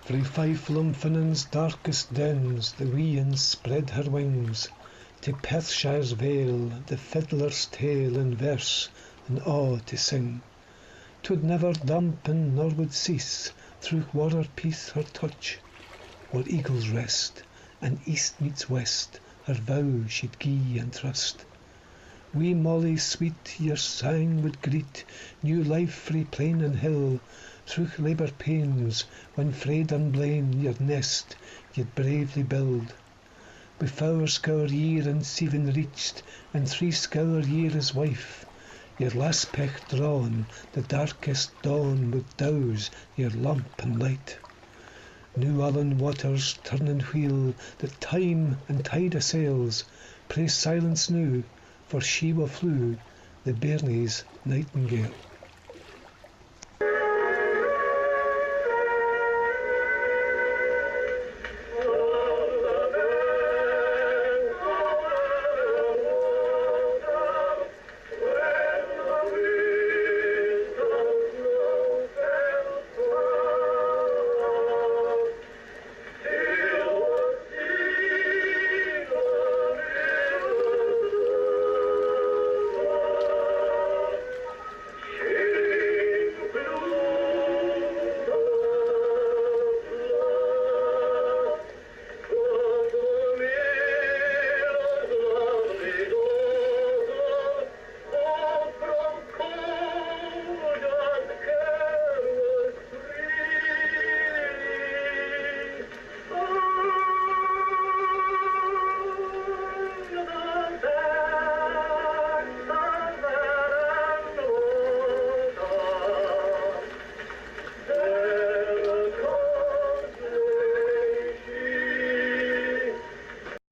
Frae Fife Lumfinen's darkest dens the wee ane spread her wings, to Perthshire's vale the fiddler's tale in verse and awe to sing. 'Twould never dampen nor would cease through water peace her touch, where eagles rest, and east meets west her vow she'd gie and trust. Wee Molly sweet your sang would greet new life frae plain and hill, through labour pains when fraid and blain your nest you'd bravely build. Wi' 40 year and 7 reached, and 30 year as wife, your last pecht drawn, the darkest dawn would douse your lamp and light. New Allan waters turn and wheel, that time and tide assails, pray silence now, for she will flew, the bairnie's nightingale.